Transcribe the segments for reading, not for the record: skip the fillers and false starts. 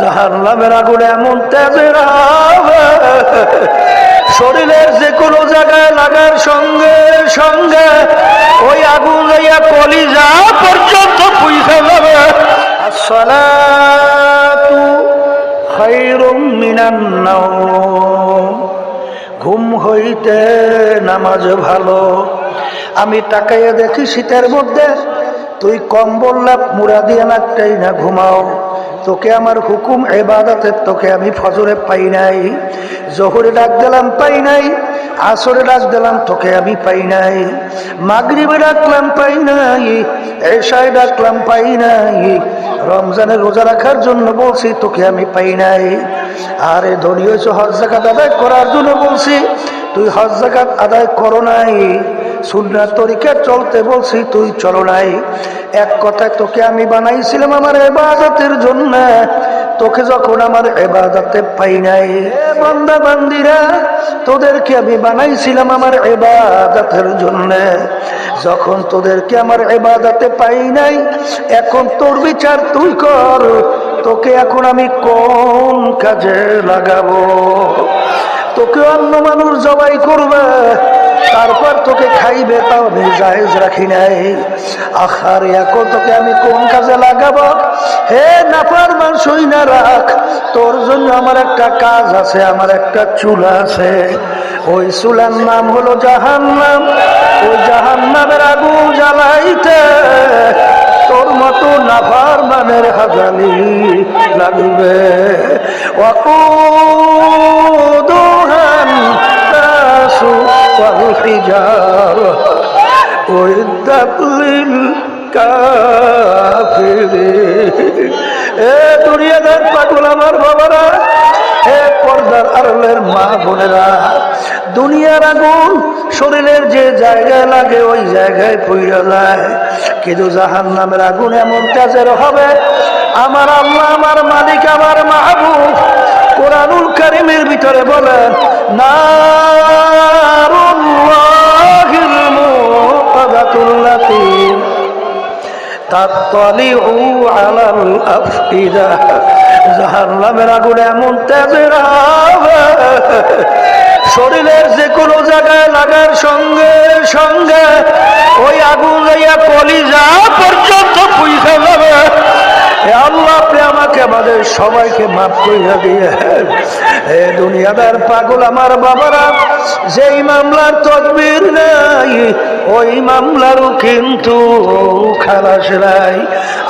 জাহান্নামের আগুন এমন তেজের হবে, শরীরের যে কোনো জায়গায় লাগার সঙ্গে সঙ্গে ওই আগুন লইয়া কলিজা পর্যন্ত পুইছে যাবে। আসসালাতু খায়রুম মিনান নাওম, ঘুম হইতে নামাজ ভালো। আমি তাকাইয়া দেখি শীতের মধ্যে তুই কম্বল লাভ মুড়া দিয়ে নাকটাই না ঘুমাও। তোকে আমার হুকুম ইবাদতের তোকে আমি ফজরে পাই নাই, জোহরে ডাক দিলাম পাই নাই, আসরে ডাক দিলাম তোকে আমি পাই নাই, মাগরিবে ডাকলাম পাই নাই, এশায় ডাকলাম পাই নাই, রমজানের রোজা রাখার জন্য বলছি তোকে আমি পাই নাই। আরে ধনী হয়েছে হজ যাকাত আদায় করার জন্য বলছি, তুই হজ যাকাত আদায় করো নাই। সুন্নাত তরিকা চলতে বলছি, তুই চলো নাই। এক কথায় তোকে আমি বানাইছিলাম আমার ইবাদতের জন্য, তোকে যখন আমার ইবাদতে পাই নাই। বান্দা বান্দিরা, তোদেরকে আমি বানাইছিলাম আমার ইবাদতের জন্য, যখন তোদেরকে আমার ইবাদতে পাই নাই, এখন তোর বিচার তুই কর, তোকে এখন আমি কোন কাজে লাগাবো। তোকে অন্য মানুষ জবাই করবে, তারপর তোকে খাইবে, তাও আমি জায়েজ রাখি নাই। আখার এখন তোকে আমি কোন কাজে লাগাবো? হে নাফরমান শুইনা রাখ, তোর জন্য আমার একটা কাজ আছে, আমার একটা চুলা আছে। ওই চুলার নাম হলো জাহান্নাম। ওই জাহান্নামের আগুন জ্বালাইতে তোর মতো নাফরমানের হাজালি লাগবে। ওয়াকুদুহান নাসু ওয়াল হিজারা উইদ্দাত লিল কাফিরিন। এ দুনিয়াদার পাগল আমার বাবারা, হে পর্দার আড়ালের মা বোনেরা, দুনিয়ার আগুন শরীরের যে জায়গায় লাগে ওই জায়গায় পুড়ে যায়, কিন্তু জাহান্নামের আগুন এমন তেজের হবে, আমার আল্লাহ, আমার মালিক, আমার মাহবুব কোরআনুল কারীমের ভিতরে বলেন, নারুল্লাহিল মুকাদাতুল্লাতী তাত্তালিউ আলাল আফইদা। জাহান্নামের আগুন এমন তেজের হবে, শরীরের যে কোনো জায়গায় লাগার সঙ্গে সঙ্গে ওই আগুন লইয়া কলিজা পর্যন্ত পুইছে যাবে। আল্লাহ, আপনি আমাকে আমাদের সবাইকে মাফ করিয়া দিয়ে। এ দুনিয়াদার পাগল আমার বাবারা, যেই মামলার তদবির নাই ওই মামলারও কিন্তু খালাস নাই।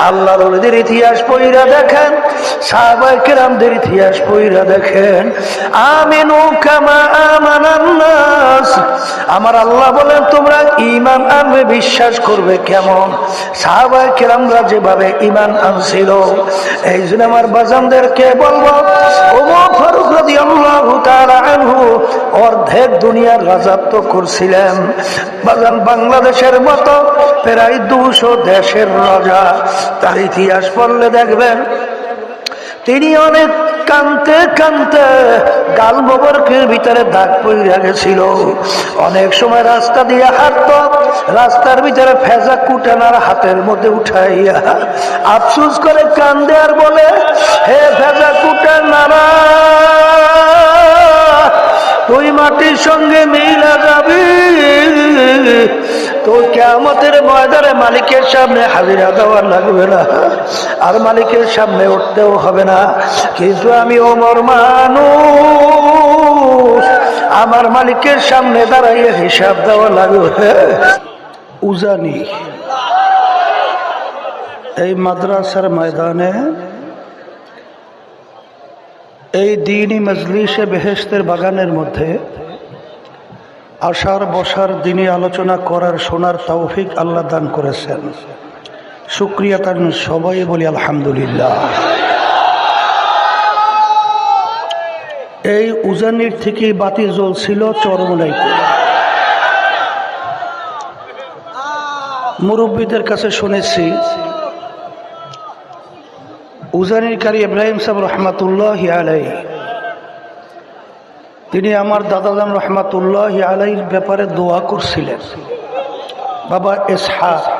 আল্লাহর ওলিদের ইতিহাস পড়িয়া দেখেন, সাহাবায়ে কেরামদের ইতিহাস পড়িয়া দেখেন। আমিনু কামা আমানান নাস, আমার আল্লাহ বলেন তোমরা ঈমান আনবে, বিশ্বাস করবে কেমন? সাহাবায়ে কেরামরা যেভাবে ঈমান আনছিল। এই জন্য আমার বাজানদেরকে বলবো, ওমর ফারুক রাদিয়াল্লাহু তাআলা আনহু অর্ধেক দুনিয়ার রাজত্ব করছিলেন। বাজান বাংলাদেশের মতো প্রায় 200 দেশের রাজা, তার ইতিহাস পড়লে দেখবেন তিনি অনেক কানতে কানতে গাল মোবারকের ভিতরে দাগ পড়ে গেছিল। অনেক সময় রাস্তা দিয়ে হাঁটতো, রাস্তার ভিতরে ফেজা কুটানার হাতের মধ্যে উঠাইয়া আফসোস করে কান্দে আর বলে, হে ফেজা কুটানারা, তুই মাটির সঙ্গে মিলা যাবি, তো কিয়ামতের ময়দানে মালিকের সামনে হাজিরা দেওয়া লাগবে না, আর মালিকের সামনে উঠতেও হবে না। কিন্তু আমি ওমর মানুষ, আমার মালিকের সামনে দাঁড়াইয়ে হিসাব দেওয়া লাগবে। উজানি এই মাদ্রাসার ময়দানে এই দ্বীনি মজলিসে বেহেশতের বাগানের মধ্যে আসার বসার দিনে আলোচনা করার শোনার তৌফিক আল্লাহ দান করেছেন। শুকরিয়া তার সবাই বলি আলহামদুলিল্লাহ। এই উজানির থেকে বাতি জ্বলছিল চরমনাইতে। মুরব্বীদের কাছে শুনেছি উজানির কারি ইব্রাহিম সাহেব রহমাতুল্লাহি আলাইহি, তিনি আমার দাদাজান রহমাতুল্লাহি আলাইহির ব্যাপারে দোয়া করছিলেন। বাবা ইসহাক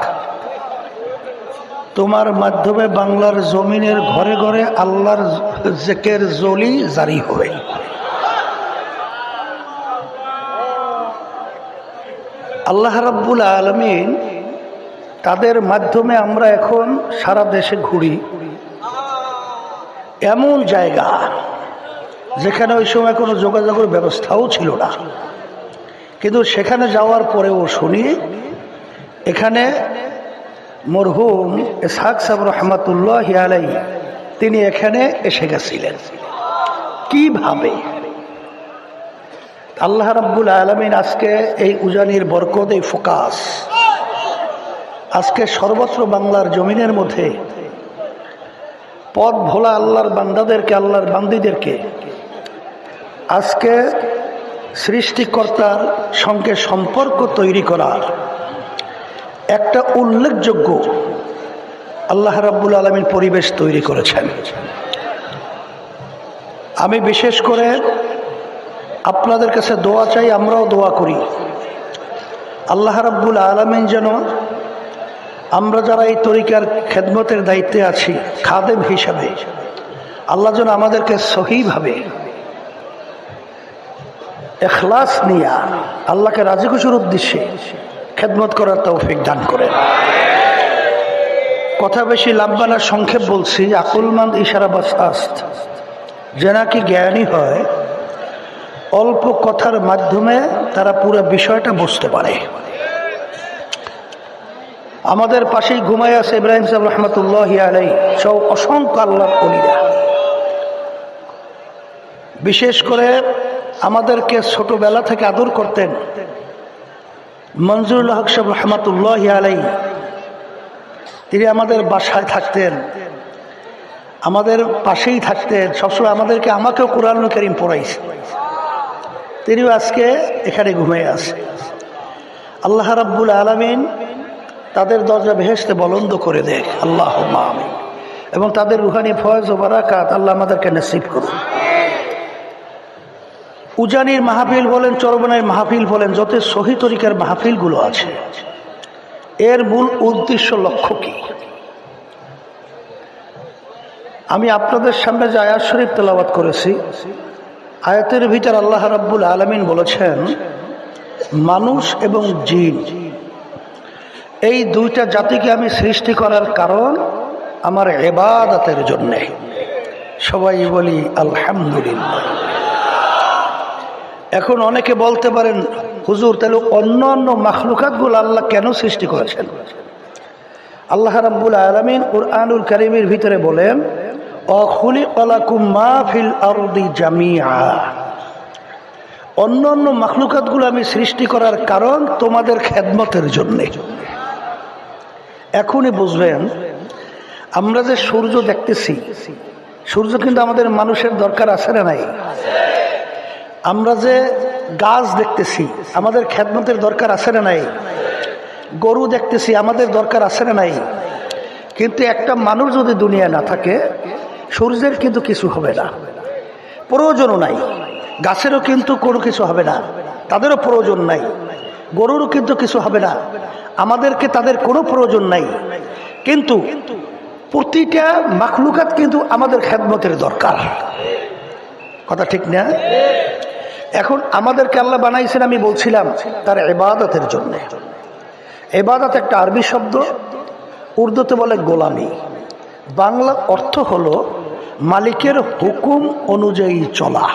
তোমার মাধ্যমে বাংলার জমিনের ঘরে ঘরে আল্লাহর জিকির জলি জারি হবে। আল্লাহ রাব্বুল আলামিন তাদের মাধ্যমে আমরা এখন সারা দেশে ঘুরি, এমন জায়গা যেখানে ওই সময় কোনো যোগাযোগের ব্যবস্থাও ছিল না, কিন্তু সেখানে যাওয়ার পরেও শুনি এখানে মরহুম ইসহাক সাহেব রহমাতুল্লাহি আলাইহি তিনি এখানে এসে গেছিলেন। কিভাবে আল্লাহ রাব্বুল আলামিন আজকে এই উজানির বরকত, এই ফোকাস আজকে সর্বত্র বাংলার জমিনের মধ্যে পথ ভোলা আল্লাহর বান্দাদেরকে, আল্লাহর বান্দীদেরকে আজকে সৃষ্টিকর্তার সঙ্গে সম্পর্ক তৈরি করার একটা উল্লেখযোগ্য আল্লাহ রাব্বুল আলামিন পরিবেশ তৈরি করেছেন। আমি বিশেষ করে আপনাদের কাছে দোয়া চাই, আমরাও দোয়া করি আল্লাহ রাব্বুল আলামিন যেন আমরা যারা এই তরিকার খেদমতের দায়িত্বে আছি খাদেম হিসাবে, আল্লাহ যেন আমাদেরকে সহিভাবে ইখলাস নিয়ে আল্লাহকে রাজি খুশির উদ্দেশ্যে খেদমত করার তৌফিক দান করেন। কথা বেশি লাম্বা না, সংক্ষেপ বলছি। আকুলমন্দ ইশারা বাস আস্ত, যে নাকি জ্ঞানী হয় অল্প কথার মাধ্যমে তারা পুরো বিষয়টা বুঝতে পারে। আমাদের পাশেই ঘুমায় আছে ইব্রাহিম সাহেব রহমতুল্লাহি আলাইহি সব অসংখ্য আল্লাহর ওলিরা। বিশেষ করে আমাদেরকে ছোটবেলা থেকে আদর করতেন মঞ্জুরুল হক সাহেব রহমতুল্লাহি আলাইহি, তিনি আমাদের বাসায় থাকতেন, আমাদের পাশেই থাকতেন সবসময়, আমাকেও কোরআনুল কারীম পড়াইছে। তিনিও আজকে এখানে ঘুমিয়ে আছে। আল্লাহ রাব্বুল আলামিন তাদের দরজা বেহেশতে বলন্দ করে দেয়, আল্লাহুম্মা আমিন। এবং তাদের রুহানি ফয়েজ ও বারাকাত আল্লাহ আমাদেরকে নসিব করুন। উজানির মাহফিল বলেন, চরমনাইয়ের মাহফিল বলেন, যত সহি তরিকার মাহফিলগুলো আছে, এর মূল উদ্দেশ্য লক্ষ্য কি? আমি আপনাদের সামনে যে আয়াত শরীফ তেলাওয়াত করেছি, আয়াতের ভিতর আল্লাহ রাব্বুল আলামিন বলেছেন মানুষ এবং জিন এই দুইটা জাতিকে আমি সৃষ্টি করার কারণ আমার ইবাদতের জন্যে। সবাই বলি আলহামদুলিল্লাহ। এখন অনেকে বলতে পারেন হুজুর তাহলে অন্য অন্য মাখলুকাতগুলো আল্লাহ কেন সৃষ্টি করেছেন? আল্লাহ রাব্বুল আলামিন কুরআনুল কারীমের ভিতরে বলেন অখুলিকা লাকুম মা ফিল আরদি জামিআ, অন্য অন্য মাখলুকাতগুলো আমি সৃষ্টি করার কারণ তোমাদের খেদমতের জন্যে। এখনই বুঝবেন আমরা যে সূর্য দেখতেছি, সূর্য কিন্তু আমাদের মানুষের দরকার আছে না নাই? আমরা যে গাছ দেখতেছি আমাদের খেদমতের দরকার আছে না নাই? গরু দেখতেছি আমাদের দরকার আছে না নাই? কিন্তু একটা মানুষ যদি দুনিয়া না থাকে সূর্যের কিন্তু কিছু হবে না, প্রয়োজনও নাই। গাছেরও কিন্তু কোনো কিছু হবে না, তাদেরও প্রয়োজন নাই। গরুরও কিন্তু কিছু হবে না, আমাদেরকে তাদের কোনো প্রয়োজন নাই। কিন্তু প্রতিটা মাখলুকাত কিন্তু আমাদের খেদমতের দরকার। কথা ঠিক না? এখন আমাদেরকে আল্লাহ বানাইছেন, আমি বলছিলাম, তার ইবাদতের জন্য। ইবাদত একটা আরবি শব্দ, উর্দুতে বলে গোলামি। বাংলা অর্থ হলো মালিকের হুকুম অনুযায়ী চলা।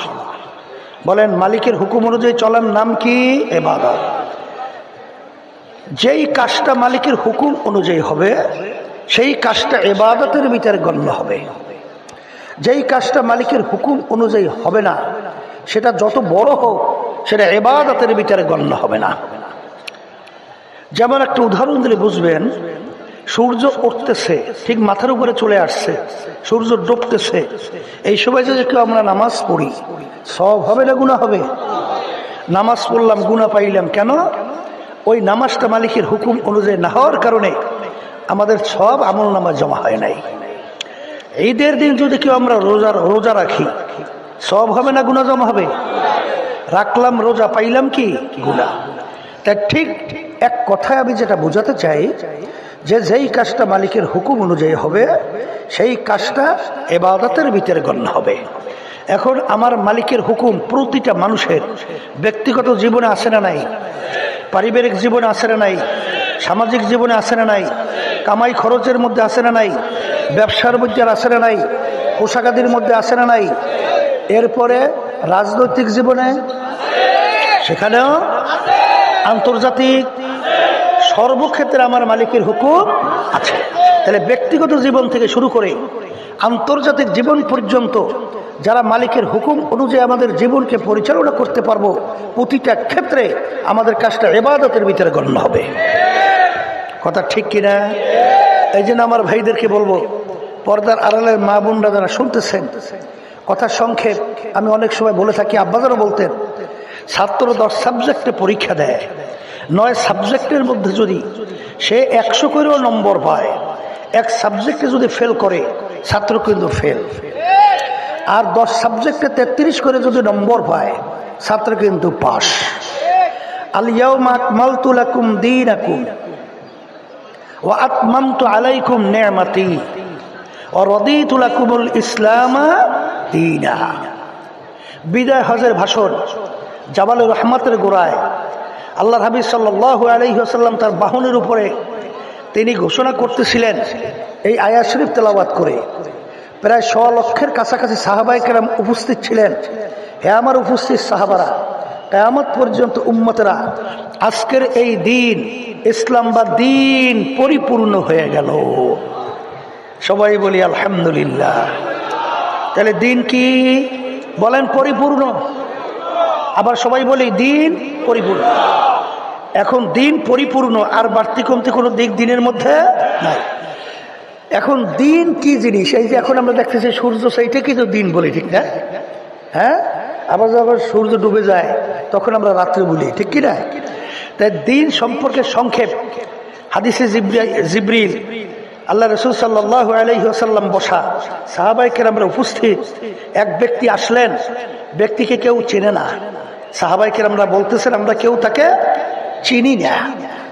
বলেন মালিকের হুকুম অনুযায়ী চলার নাম কি? ইবাদত। যেই কাজটা মালিকের হুকুম অনুযায়ী হবে সেই কাজটা ইবাদতের ভিতরে গণ্য হবে। যেই কাজটা মালিকের হুকুম অনুযায়ী হবে না সেটা যত বড় হোক সেটা ইবাদতের ভিতরে গণ্য হবে না। যেমন একটা উদাহরণ দিলে বুঝবেন, সূর্য উঠতেছে, ঠিক মাথার উপরে চলে আসছে, সূর্য ডুবতেছে, এই সময় যদি কেউ আমরা নামাজ পড়ি সব হবে না গুনাহ হবে? নামাজ পড়লাম গুনাহ পাইলাম কেন? ওই নামাজটা মালিকের হুকুম অনুযায়ী না হওয়ার কারণে আমাদের সব আমল নামা জমা হয় নাই। ঈদের দিন যদি কেউ আমরা রোজা রাখি সব হবে না গুনাহ জমা হবে? রাখলাম রোজা, পাইলাম কি? গুনাহ। তা ঠিক এক কথায় আমি যেটা বোঝাতে চাই, যে যেই কাজটা মালিকের হুকুম অনুযায়ী হবে সেই কাজটা ইবাদতের ভিতরে গণ্য হবে। এখন আমার মালিকের হুকুম প্রতিটা মানুষের ব্যক্তিগত জীবনে আছে না নাই, পারিবারিক জীবনে আছে না নাই, সামাজিক জীবনে আছে না নাই, কামাই খরচের মধ্যে আছে না নাই, ব্যবসার মধ্যে আছে না নাই, পোশাকাদির মধ্যে আছে না নাই, এরপরে রাজনৈতিক জীবনে সেখানেও, আন্তর্জাতিক সর্বক্ষেত্রে আমার মালিকের হুকুম আছে। তাহলে ব্যক্তিগত জীবন থেকে শুরু করে আন্তর্জাতিক জীবন পর্যন্ত যারা মালিকের হুকুম অনুযায়ী আমাদের জীবনকে পরিচালনা করতে পারবো, প্রতিটা ক্ষেত্রে আমাদের কাজটা ইবাদতের ভিতরে গণ্য হবে। কথা ঠিক কিনা? এই জন্য আমার ভাইদেরকে বলবো, পর্দার আড়ালের মা বোনরা যারা শুনতেছেন, কথা সংক্ষেপ আমি অনেক সময় বলে থাকি, আব্বাজারও বলতেন, ছাত্র 10 সাবজেক্টে পরীক্ষা দেয়, 9 সাবজেক্টের মধ্যে যদি সে 100 করেও নম্বর পায়, এক সাবজেক্টে যদি ফেল করে ছাত্র কিন্তু ফেল, আর 10 সাবজেক্টে 33 করে যদি নম্বর পায় ছাত্র কিন্তু পাস। আল ইয়াউমা আকমালতু লাকুম দীনাকুম ওয়া আতমামতু আলাইকুম নি'মাতি ওয়া রাদিতু লাকুমুল ইসলামা দীনা। বিদায় হজের ভাষণ জাবালে রহমতের গোড়ায় আল্লাহর হাবিব সাল্লাল্লাহু আলাইহি ওয়াসাল্লাম তার বাহনের উপরে তিনি ঘোষণা করতেছিলেন এই আয়াত শরীফ তেলাওয়াত করে। প্রায় 100 লক্ষের কাছাকাছি সাহাবায়ে কেরাম উপস্থিত ছিলেন। হে আমার উপস্থিত সাহাবারা, কিয়ামত পর্যন্ত উম্মতেরা, আজকের এই দিন ইসলাম বা দিন পরিপূর্ণ হয়ে গেল। সবাই বলি আলহামদুলিল্লাহ। তাহলে দিন কি বলেন? পরিপূর্ণ। আবার সবাই বলি দিন পরিপূর্ণ। এখন দিন পরিপূর্ণ, আর বাড়তি কমতি কোনো দিক দিনের মধ্যে নাই। এখন দিন কি জিনিস? এই যে এখন আমরা দেখতেছি সূর্য, সেইটা কি তো দিন বলি, ঠিক না? হ্যাঁ, আবার যখন সূর্য ডুবে যায় তখন আমরা রাত্রে বলি, ঠিক কি না? তাই দিন সম্পর্কে সংক্ষেপ হাদিসে জিবরিল আল্লাহ রাসূল সাল্লাল্লাহু আলাইহি ওয়াসাল্লাম বসা, সাহাবায়ে কেরামরা উপস্থিত। এক ব্যক্তি আসলেন, ব্যক্তিকে কেউ চেনে না। সাহাবায়ে কেরামরা বলতেছেন আমরা কেউ তাকে চিনি না,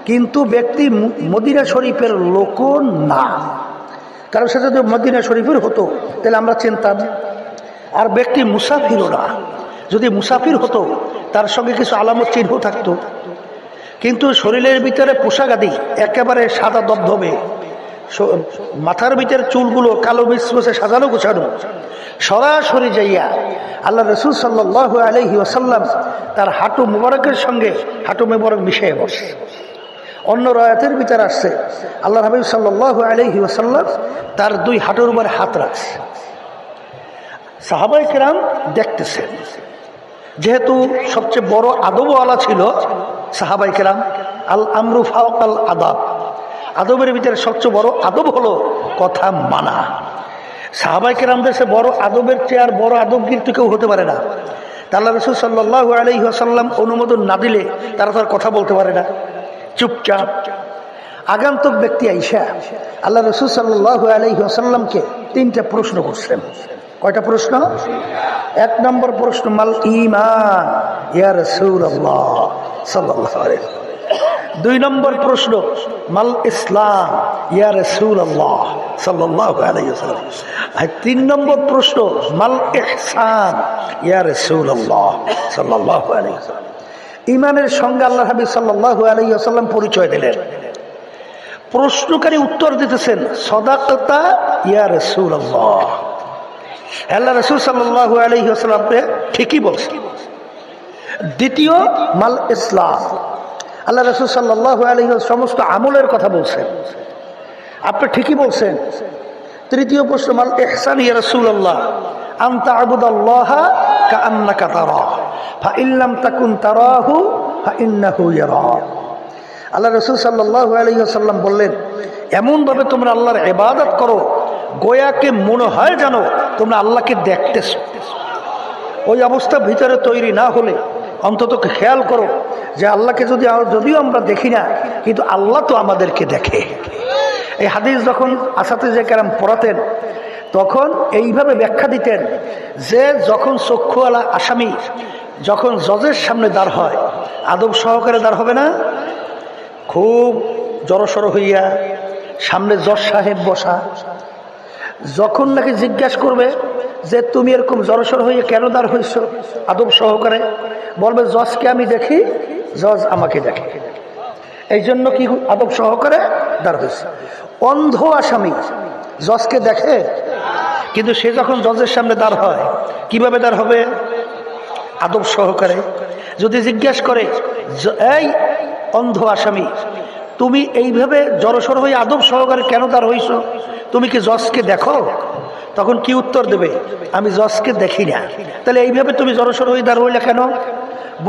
কিন্তু ব্যক্তি মদিনা শরীফের লোক না, কারণ সে যদি মদিনা শরীফের হতো তাহলে আমরা চিনতাম। আর ব্যক্তি মুসাফিরও না, যদি মুসাফির হতো তার সঙ্গে কিছু আলামত চিহ্ন থাকতো, কিন্তু শরীরের ভিতরে পোশাক আদি একেবারে সাদা দবদবে, মাথার ভিতরে চুলগুলো কালো মিশমিশে সাজানো গোছানো, সরাসরি যাইয়া আল্লাহ রাসূল সাল্লাল্লাহু আলাইহি ওয়াসাল্লাম তার হাঁটু মুবারকের সঙ্গে হাঁটু মুবারক মিশিয়ে বসে। অন্য রায়াতের ভিতরে আসছে আল্লাহ হাবিব সাল্লাল্লাহু আলাইহি ওয়াসাল্লাম তার 2 হাঁটুর উপরে হাত রাখছে। সাহাবায়ে কেরাম দেখতেছেন, যেহেতু সবচেয়ে বড় আদবওয়ালা ছিল সাহাবায়ে কেরাম, আল আমরু ফাওকাল আদাব, আদবের ভিতরে সবচেয়ে বড় আদব হলো কথা মানা। সাহাবায়ে কেরামদের সে বড় আদবের চেয়ে আর বড় আদব কিন্তু কেউ হতে পারে না। আল্লাহ রাসূল সাল্লাল্লাহু আলাইহি ওয়াসাল্লাম অনুমোদন না দিলে তারা তার কথা বলতে পারে না, চুপচাপ। আগন্তুক ব্যক্তি আইসা আল্লাহ রাসূল সাল্লাল্লাহু আলাইহি ওয়াসাল্লামকে 3টা প্রশ্ন করছেন। কয়টা প্রশ্ন? 1 নম্বর প্রশ্ন, মাল ঈমান ইয়া রাসূলুল্লাহ সাল্লাল্লাহু আলাইহি ওয়াসাল্লাম। 2 নম্বর প্রশ্ন, মাল ইসলাম ইয়া রাসূলুল্লাহ সাল্লাল্লাহু আলাইহি ওয়াসাল্লাম। আর 3 নম্বর প্রশ্ন, মাল ইহসান ইয়া রাসূলুল্লাহ সাল্লাল্লাহু আলাইহি ওয়াসাল্লাম। ঈমানের সঙ্গে আল্লাহ হাবিব সাল্লাল্লাহু আলাইহি ওয়াসাল্লাম পরিচয় দিলেন। প্রশ্নকারী উত্তর দিতেছেন, সাদাকাতা ইয়া রাসূলুল্লাহ, আল্লাহ রাসূল সাল্লাল্লাহু আলাইহি ওয়াসাল্লাম ঠিকই বলছেন। দ্বিতীয়, মাল ইসলাম, আল্লাহ রাসূল সাল্লাল্লাহু আলাইহি ওয়াসাল্লাম সমস্ত আমলের কথা বলছেন, আপনি ঠিকই বলছেন। তৃতীয় প্রশ্ন, মাল ইহসান ইয়া রাসূলুল্লাহ, আনতা আবুদাল্লাহা কাআন্নাকা তারাহু ফাইন লাম তাকুন তারাহু ফাইন্নাহু ইয়ারাক। আল্লাহ রাসূল সাল্লাল্লাহু আলাইহি ওয়াসাল্লাম বললেন, এমনভাবে তোমরা আল্লাহর ইবাদত করো গোয়াকে মনে হয় জানো তোমরা আল্লাহকে দেখতেছ। ওই অবস্থা ভিতরে তৈরি না হলে অন্তত খেয়াল করো যে আল্লাহকে যদিও আমরা দেখি না, কিন্তু আল্লাহ তো আমাদেরকে দেখে। এই হাদিস যখন আসাতিজে কেরাম পড়াতেন তখন এইভাবে ব্যাখ্যা দিতেন যে যখন চক্ষুওয়ালা আসামি যখন জজের সামনে দাঁড় হয়, আদব সহকারে দাঁড় হবে না, খুব জড়সড় হইয়া সামনে জজ সাহেব বসা, যখন নাকি জিজ্ঞাসা করবে যে তুমি এরকম জড়সড় হয়ে কেন দাঁড় হয়েছ আদব সহকারে, বলবে জজকে আমি দেখি, জজ আমাকে দেখে, এই জন্য কি আদব সহকারে দাঁড় হয়েছে। অন্ধ আসামি জজকে দেখে, কিন্তু সে যখন জজের সামনে দাঁড় হয় কিভাবে দাঁড় হবে? আদব সহকারে। যদি জিজ্ঞাসা করে এই অন্ধ আসামি তুমি এইভাবে জড়সড় হয়ে আদব সহকারে কেন দাঁড় হইছ, তুমি কি জজকে দেখো? তখন কি উত্তর দেবে? আমি জজকে দেখি না। তাহলে এইভাবে তুমি জড়সড় হয়ে দাঁড় হইলে কেন?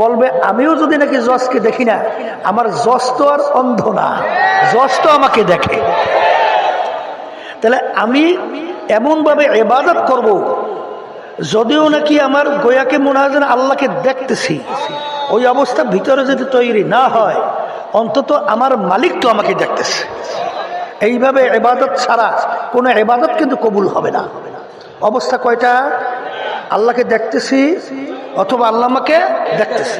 বলবে আমিও যদি নাকি জজকে দেখি না, আমার জজ তো আর অন্ধ না, জজ তো আমাকে দেখে। তাহলে আমি এমনভাবে ইবাদত করব যদিও নাকি আমার গোয়াকে মনে হয় যেন আল্লাহকে দেখতেছি, ওই অবস্থা ভিতরে যদি তৈরি না হয়, অন্তত আমার মালিক তো আমাকে দেখতেছে। এইভাবে ইবাদত ছাড়া কোনো ইবাদত কিন্তু কবুল হবে না। অবস্থা কয়টা? আল্লাহকে দেখতেছি অথবা আল্লাহ আমাকে দেখতেছি,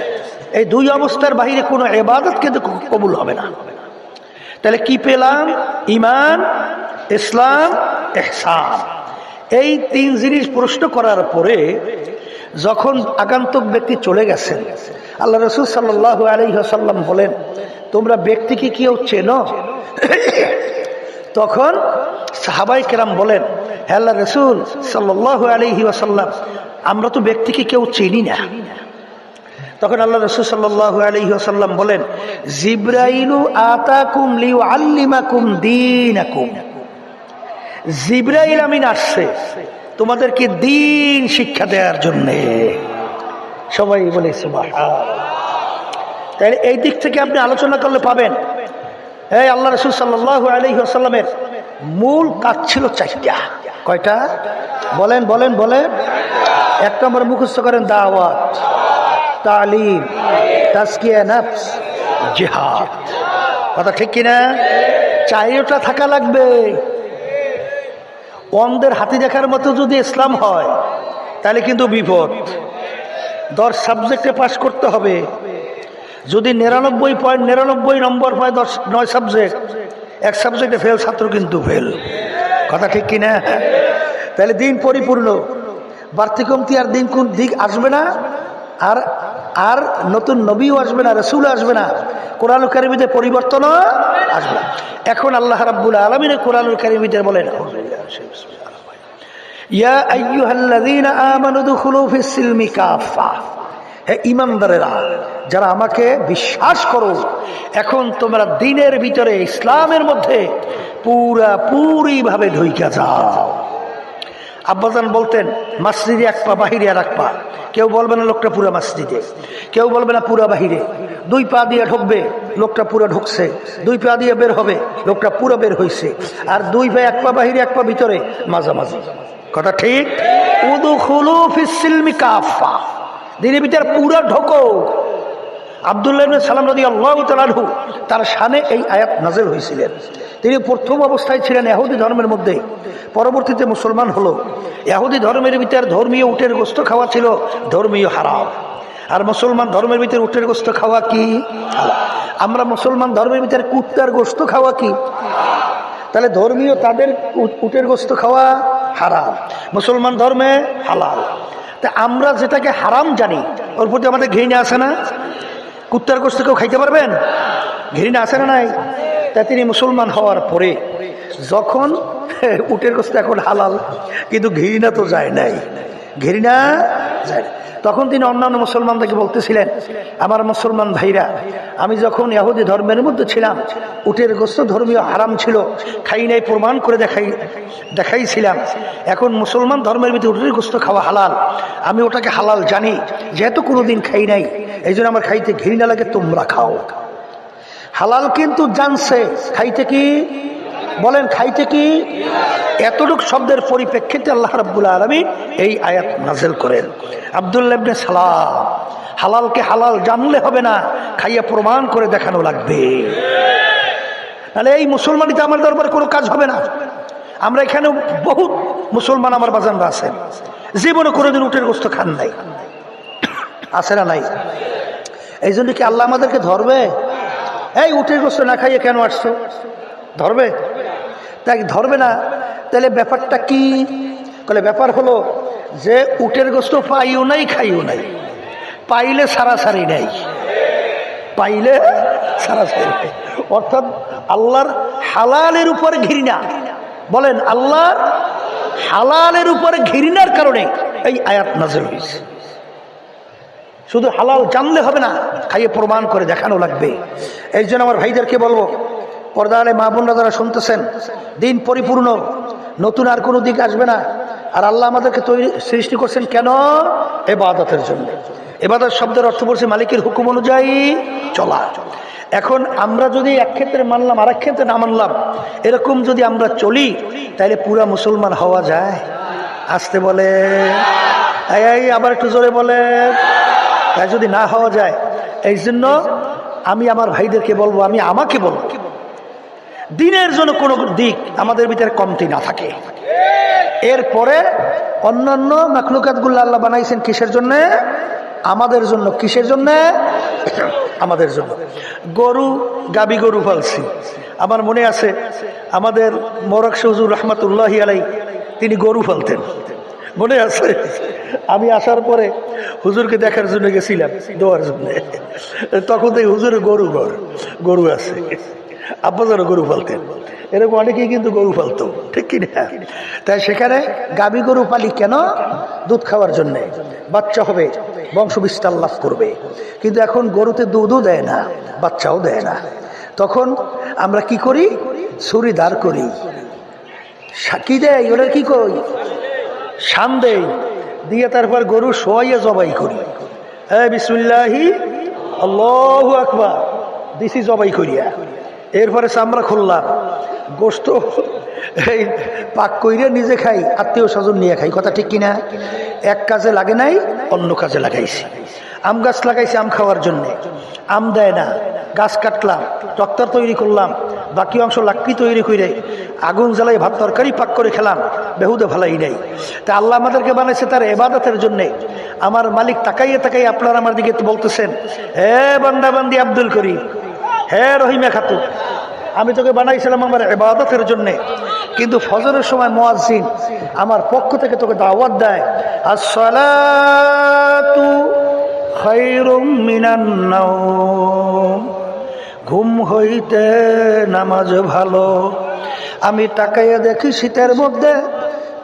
এই দুই অবস্থার বাহিরে কোনো ইবাদত কিন্তু কবুল হবে না। তাহলে কি পেলাম? ঈমান, ইসলাম, ইহসান। এই তিন জিনিস প্রশ্ন করার পরে যখন আগন্তুক ব্যক্তি চলে গেছেন, আল্লাহ রাসূল সাল্লাল্লাহু আলাইহি ওয়াসাল্লাম বলেন তোমরা ব্যক্তিকে কেউ চেনো? তখন সাহাবায়ে কেরাম বলেন হে আল্লাহর রাসূল সাল্লাল্লাহু আলাইহি ওয়াসাল্লাম আমরা তো ব্যক্তিকে কেউ চিনি না। তখন আল্লাহ রাসূল সাল্লাল্লাহু আলাইহি ওয়াসাল্লাম বলেন জিবরাইলু আতাকুম লিউআল্লিমাকুম দীনাকুম, জিবরাইল আমিন আসছে তোমাদেরকে দ্বীন শিক্ষা দেওয়ার জন্য। সবাই বলে সুবহানাল্লাহ। তাহলে এই দিক থেকে আপনি আলোচনা করলে পাবেন এই আল্লাহ রাসূল সাল্লাল্লাহু আলাইহি ওয়াসাল্লামের মূল কাজ ছিল চারটা। কয়টা? বলেন বলেন বলেন। এক নম্বর মুখস্থ করেন দাওয়াত, তালিম, তাজকিয়া নফস, জিহাদ। কথা ঠিক কিনা? চারটা থাকা লাগবে। অন্ধের হাতি দেখার মতো যদি ইসলাম হয় তাহলে কিন্তু বিপদ। 10 সাবজেক্টে পাস করতে হবে। যদি 99.99 নম্বর পায় 9 সাবজেক্ট, এক সাবজেক্টে ফেল, ছাত্র কিন্তু ফেল। কথা ঠিক কিনা? তাহলে দিন পরিপূর্ণ, বাড়তি কমতি আর দিন কোন দিক আসবে না, আর আর নতুন নবীও আসবে না, রাসূল আসবে না, কোরআনুল কারীমে পরিবর্তনও আসবে না। এখন আল্লাহ রাব্বুল আলামিন কোরআনুল কারীমে বলেন ইয়া আইয়ুহাল্লাযীনা আমানু দুখুলু ফিস সিলমি কাফা, হে ঈমানদারেরা যারা আমাকে বিশ্বাস করো, এখন তোমরা দ্বীনের ভিতরে ইসলামের মধ্যে পুরাপুরি ভাবে ঢুইকা যাও। আব্বাজান বলতেন মসজিদে এক পা বাহিরে আর এক পা। কেউ বলবে না লোকটা পুরা মসজিদে, কেউ বলবে না পুরা বাহিরে। 2 পা দিয়ে ঢুকবে, লোকটা পুরো ঢুকছে। 2 পা দিয়ে বের হবে, লোকটা পুরো বের হয়েছে। আর 2 পা, 1 পা বাহিরে 1 পা ভিতরে, মাঝামাঝি। কথা ঠিক? উদখুলু ফিস সিলমি কাফা, দ্বীনের ভিতরে পুরা ঢোকো। আব্দুল্লাহ ইবনে সালাম রাদিয়াল্লাহু তাআলা আনহু তার শানে এই আয়াত নাযিল হয়েছিলেন। তিনি প্রথম অবস্থায় ছিলেন ইহুদি ধর্মের মধ্যে, পরবর্তীতে মুসলমান হলো। ইহুদি ধর্মের ভিতর ধর্মীয় উটের গোশত খাওয়া ছিল ধর্মীয় হারাম, আর মুসলমান ধর্মের ভিতর উটের গোশত খাওয়া কি হালাল। আমরা মুসলমান ধর্মের ভিতর কুত্তার গোশত খাওয়া কি? তাহলে ধর্মীয় তাদের উটের গোশত খাওয়া হারাম, মুসলমান ধর্মে হালাল। তা আমরা যেটাকে হারাম জানি ওর প্রতি আমাদের ঘৃণা আছে না? কুত্তার গোশত কেউ খাইতে পারবেন? ঘৃণা আছে না নাই? তা তিনি মুসলমান হওয়ার পরে যখন উটের গোশত এখন হালাল, কিন্তু ঘৃণা তো যায় নাই, ঘৃণা যায় না। তখন তিনি অন্যান্য মুসলমানদেরকে বলতেছিলেন আমার মুসলমান ভাইরা, আমি যখন ইহুদি ধর্মের মধ্যে ছিলাম উটের গোশত ধর্মীয় হারাম ছিল, খাই নাই, প্রমাণ করে দেখাইছিলাম। এখন মুসলমান ধর্মের ভিতরে উটের গোশত খাওয়া হালাল, আমি ওটাকে হালাল জানি, যেহেতু কোনোদিন খাই নাই এই জন্য আমার খাইতে ঘৃণা লাগে, তোমরা খাও। হালাল কিন্তু জানছে, খাইতে কি বলেন? খাইতে কি? এতটুক শব্দের পরিপ্রেক্ষিতে আল্লাহ রাব্বুল আলামিন এই আয়াত নাযিল করেন। আব্দুল্লাহ ইবনে সালাম, হালালকে হালাল জানলে হবে না, খাইয়া প্রমাণ করে দেখানো লাগবে। তাহলে এই মুসলমানিতে আমার দরবারে কোনো কাজ হবে না। আমরা এখানে বহুত মুসলমান আমার বাজানরা আছেন জীবনে কোনোদিন উটের গোশত খান নাই, আছে না নাই? এই জন্য কি আল্লাহ আমাদেরকে ধরবে? এই উটের গোশত না খাইয়ে কেন আসছো? ধরবে? তাই ধরবে না। তাহলে ব্যাপারটা কি? বলে ব্যাপার হলো যে উটের গোস্ত পাইও নাই খাইও নাই, পাইলে সারাসারি নাই, পাইলে সারাসারি নাই। অর্থাৎ আল্লাহর হালালের উপর ঘৃণা। বলেন আল্লাহর হালালের উপরে ঘৃণার কারণে এই আয়াত নাযিল হয়েছে। শুধু হালাল জানলে হবে না, খাইয়ে প্রমাণ করে দেখানো লাগবে। এই জন্য আমার ভাইদেরকে বলবো, পর্দা আলে মা বোনরা যারা শুনতেছেন, দিন পরিপূর্ণ, নতুন আর কোনো দিক আসবে না। আর আল্লাহ আমাদেরকে সৃষ্টি করছেন কেন? ইবাদতের জন্য। ইবাদত শব্দের অর্থ বলছে মালিকের হুকুম অনুযায়ী চলা। এখন আমরা যদি এক ক্ষেত্রে মানলাম আর এক ক্ষেত্রে না মানলাম, এরকম যদি আমরা চলি, তাহলে পুরা মুসলমান হওয়া যায়? আসতে বলে, এই আবার একটু জোরে বলে। তাই যদি না হওয়া যায়, এই জন্য আমি আমার ভাইদেরকে বলবো, আমি আমাকে বলবো, দিনের জন্য কোনো দিক আমাদের ভিতরে কমতি না থাকে। এরপরে অন্যান্য মাখলুকাতগুলো আল্লাহ বানাইছেন কিসের জন্য? আমাদের জন্য। কিসের জন্য? আমাদের জন্য। গরু, গাবি গরু পালছি। আমার মনে আছে আমাদের মোরাক্ষ হুজুর রহমাতুল্লাহি আলাইহি, তিনি গরু পালতেন, মনে আছে? আমি আসার পরে হুজুরকে দেখার জন্য গেছিলাম, দোয়ার জন্য। তখন তো হুজুরের গরু আছে, আব্বাজারও গরু পালতেন। এরকম অনেকেই কিন্তু গরু পালতো, ঠিক কিনা? তাই সেখানে গাবি গরু পালি কেন? দুধ খাওয়ার জন্যে, বাচ্চা হবে, বংশ বিস্তার লাভ করবে। কিন্তু এখন গরুতে দুধও দেয় না, বাচ্চাও দেয় না। তখন আমরা কি করি? ছুরি দাঁড় করি, সাকি দেয়, ওরা কি করি? শান দেই, দিয়ে তারপর গরু শোয়াইয়া জবাই করি। হ্যাঁ, বিসমিল্লাহি আল্লাহু আকবার দিছি, জবাই করিয়া। এরপরে চামড়া খুললাম, গোস্ত এই পাক কইরে নিজে খাই, আত্মীয় স্বজন নিয়ে খাই। কথা ঠিক কিনা? এক কাজে লাগে নাই, অন্য কাজে লাগাইছি। আম গাছ লাগাইছি আম খাওয়ার জন্য, আম দেয় না, গাছ কাটলাম, টক্টর তৈরি করলাম, বাকি অংশ লাকড়ি তৈরি করে আগুন জ্বালাই ভাত তরকারি পাক করে খেলাম, বেহুদে ভালাই নাই। তা আল্লাহ আমাদেরকে বানাইছে তার ইবাদতের জন্যে। আমার মালিক তাকাইয়ে তাকাইয়ে আপনার আমার দিকে বলতেছেন, হে বান্দা বান্দি আব্দুল করিম, হে রহিমা খাতুন, আমি তোকে বানাইছিলাম আমার ইবাদতের জন্যে। কিন্তু ফজরের সময় মুয়াজ্জিন আমার পক্ষ থেকে তোকে দাওয়াত দেয়, আসসালাতু খায়রুম মিনান নাওম, ঘুম হইতে নামাজ ভালো। আমি তাকাইয়া দেখি শীতের মধ্যে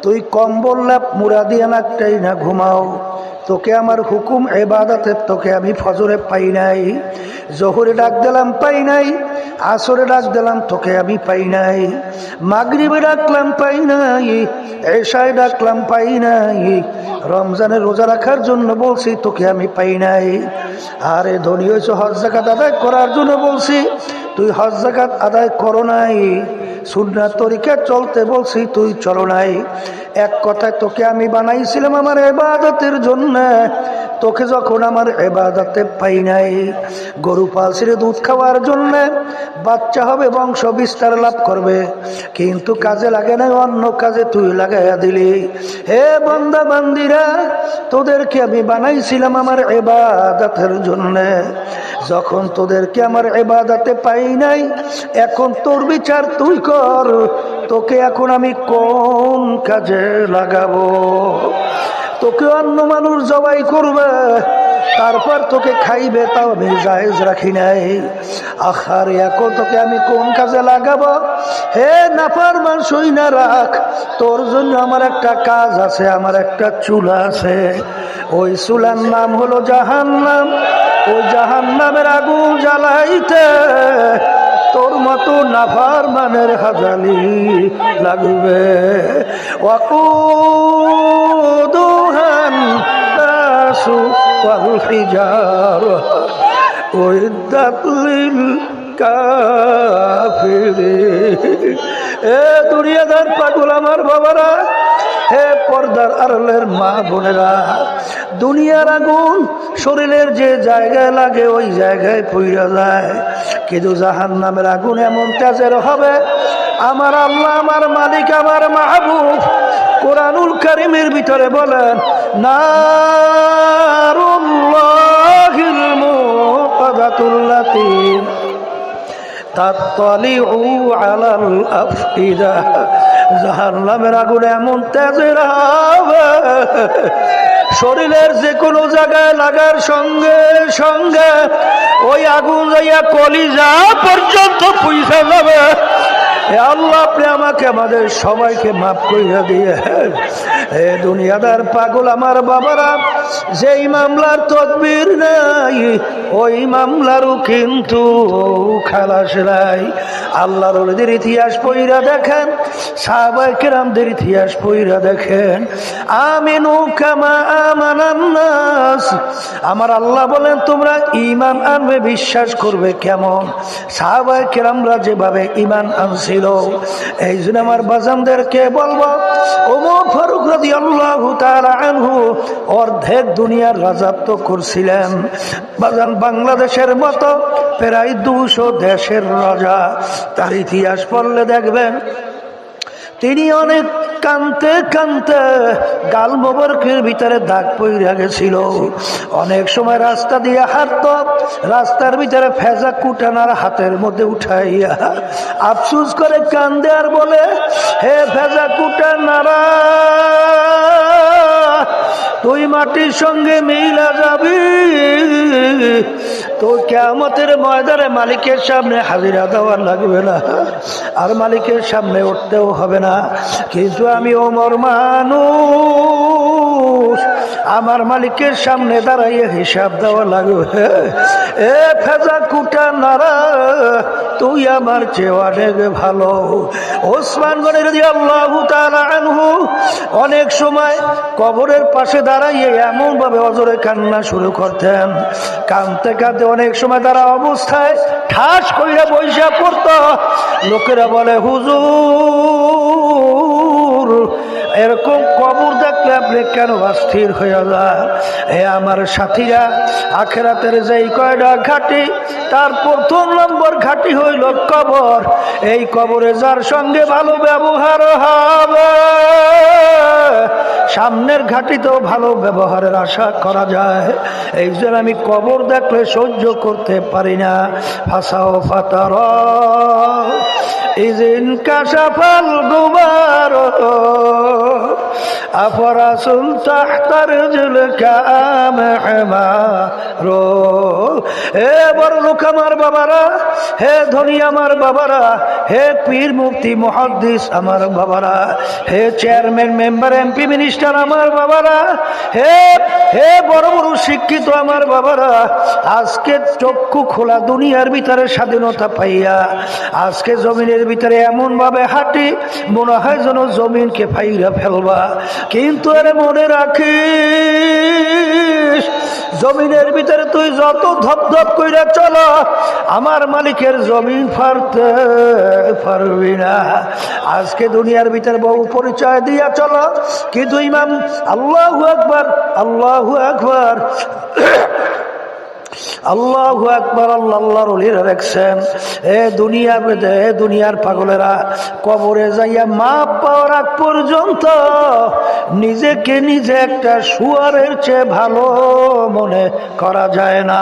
তুই কম্বল লেপ মুড়া দিয়ে নাকটাই না ঘুমাও। তোকে আমার হুকুম ইবাদতের, তোকে আমি ফজরে পাই নাই, জোহরে ডাক দিলাম পাই নাই, আসরে ডাক দিলাম তোকে আমি পাই নাই, মাগরিবে ডাকলাম পাই নাই, এশায় ডাকলাম পাই নাই, রমজানের রোজা রাখার জন্য বলছি তোকে আমি পাই নাই। আরে ধনী হয়েছে হজ যাকাত আদায় করার জন্য বলছি, তুই হজ যাকাত আদায় করো নাই। সুন্নাত তরিকা চলতে বলছি, তুই চলো নাই। এক কথায় তোকে আমি বানাইছিলাম আমার ইবাদতের জন্য, তোকে যখন আমার ইবাদতে পাই নাই। গরু পালছি দুধ খাওয়ার জন্য, বাচ্চা হবে, বংশ বিস্তার লাভ করবে, কিন্তু কাজে লাগে না, অন্য কাজে তুই লাগাইয়া দিলি। হে বান্দা বান্দিরা, তোদেরকে আমি বানাইছিলাম আমার ইবাদতের জন্য, যখন তোদেরকে আমার ইবাদতে পাই নাই, এখন তোর বিচার তুই কর, তোকে এখন আমি কোন কাজে লাগাবো? তোকে অন্য মানুষ জবাই করবে, তারপর তোকে খাইবে, তাও আমি জায়েজ রাখি নাই। আখার এখন তোকে আমি কোন কাজে লাগাবো? হে নাফরমান, শুই না রাখ, তোর জন্য আমার একটা কাজ আছে, আমার একটা চুলা আছে। ওই চুলার নাম হলো জাহান্নাম। ওই জাহান্নামের আগুন জ্বালাইতে তোর মতো নাফরমানের হাজালি লাগবে। ওয়াকুদুহান নাসু ওয়াল হিজারা উইদ্দাত লিল কাফিরিন। এ দুনিয়াদার পাগল আমার বাবারা, হে পর্দার আড়ালের মা বোনেরা, দুনিয়ার আগুন শরীরের যে জায়গায় লাগে ওই জায়গায় পুড়ে যায়, কিন্তু জাহান্নামের আগুন এমন তেজের হবে, আমার আল্লাহ, আমার মালিক, আমার মাহবুব কোরআনুল কারীমের ভিতরে বলেন, নারুল্লাহিল মুকাদাতুল্লাতী তাত্তালিউ আলাল আফইদা, জাহান্নামের আগুন এমন তেজের হবে শরীরের যে কোনো জায়গায় লাগার সঙ্গে সঙ্গে ওই আগুন যাইয়া কলিজা পর্যন্ত পৌঁছে যাবে। আল্লাহ আপনি আমাকে আমাদের সবাইকে মাফ করিয়া দিয়ে এ দুনিয়াদার পাগল আমার বাবারা, যেই মামলার তদবির নাই ওই মামলারও কিন্তু খালাস নাই। আল্লাহর ওলিদের ইতিহাস পড়িয়া দেখেন, সাহাবায়ে কেরামদের ইতিহাস পড়িয়া দেখেন। আমিনু কামা আমানান নাস, আমার আল্লাহ বলেন তোমরা ঈমান আনবে, বিশ্বাস করবে কেমন? সাহাবায়ে কেরামরা যেভাবে ঈমান আনছিল। এই জন্য আমার বাজানদেরকে বলবো, ওমর ফারুক রাদিয়াল্লাহু তাআলা আনহু অর্ধেক দুনিয়ার রাজত্ব করছিলেন। বাজান বাংলাদেশের মতো প্রায় 200 দেশের রাজা। তার ইতিহাস পড়লে দেখবেন তিনি অনেক কানতে কানতে গাল মোবারকের ভিতরে দাগ পইরা গেছিল। অনেক সময় রাস্তা দিয়ে হাঁটত, রাস্তার ভিতরে ফেজা কুটানার হাতের মধ্যে উঠাইয়া আফসুস করে কান্দে আর বলে, হে ফেজা কুটানারা, তুই মাটির সঙ্গে মিলা যাবি, তো কিয়ামতের ময়দানে মালিকের সামনে হাজিরা দেওয়া লাগবে না, আর মালিকের সামনে উঠতেও হবে না। কিন্তু আমি ওমর মানুষ, আমার মালিকের সামনে দাঁড়াইয়ে হিসাব দেওয়া লাগবে। এ ফেজা কুটা নারা, তুই আমার চেয়ে অনেক ভালো। ওসমান গনি রাদিয়াল্লাহু তাআলা আনহু অনেক সময় কবরের পাশে দাঁড়াইয়ে এমন ভাবে অজরে কান্না শুরু করতেন, কাঁদতে কাঁদতে অনেক সময় তারা অবস্থায় ঠাস কইরা বইসা পড়তো। লোকেরা বলে, হুজুর এরকম কবর দেখলে আপনি কেন অস্থির হয়ে যান? এ আমার সাথীরা, আখেরাতের যেই কয়টা ঘাটি, তার প্রথম নম্বর ঘাটি হইল কবর। এই কবরে যার সঙ্গে ভালো ব্যবহার হবে, সামনের ঘাটিতেও ভালো ব্যবহারের আশা করা যায়। এই জন্য আমি কবর দেখলে সহ্য করতে পারি না। ফাসাও ফাতার ইজিন কাশাফাল গুবার আফরাসুন তাহতার জুলকা আমহমারো। হে বড় লোক আমার বাবারা, হে ধনী আমার বাবারা, হে পীর মুফতি মুহাদ্দিস আমার বাবারা, হে চেয়ারম্যান মেম্বার এমপি মিনিস্টার আমার বাবারা, হে হে বড় বড় শিক্ষিত আমার বাবারা, আজকে চক্ষু খোলা দুনিয়ার ভিতরে স্বাধীনতা পাইয়া আজকে জমিনের ভিতরে এমন ভাবে হাঁটি মনে হয় যেন জমিনকে ফাইরা ফেলবা। কিন্তু আরে মনে রাখিস, জমিনের ভিতরে তুই যত ধপ ধপ কইরা চলো, আমার মালিকের জমিন ফারতে পারবি না। আজকে দুনিয়ার ভিতরে বহু পরিচয় দিয়া চলো, কিন্তু ইমাম আল্লাহু আকবার, আল্লাহু আকবার, আল্লাহু আকবার, আল্লাহর ওলিরা দেখছেন এ দুনিয়ার পাগলেরা কবরে যাইয়া মাপ পাওয়ার আগ পর্যন্ত নিজেকে নিজে একটা শুয়ারের চেয়ে ভালো মনে করা যায় না।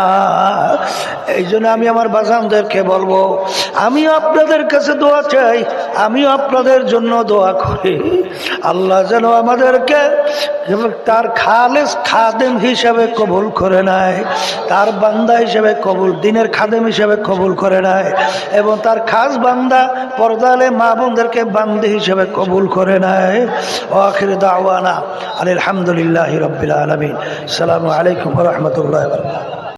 এই জন্য আমি আমার বাজানদেরকে বলবো, আমিও আপনাদের কাছে দোয়া চাই, আমিও আপনাদের জন্য দোয়া করি, আল্লাহ যেন আমাদেরকে তার খালেস খাদেম হিসাবে কবুল করে নেয়, তার বান্দা হিসেবে কবুল, দিনের খাদেম হিসেবে কবুল করে নেয়, এবং তার খাস বান্দা পর্দালে মা বোনদেরকে বান্দি হিসেবে কবুল করে নেয়। আখির দাওয়ানা আলহামদুলিল্লাহি রাব্বিল আলামিন। আসসালামু আলাইকুম ওয়া রাহমাতুল্লাহি ওয়া বারাকাতুহু।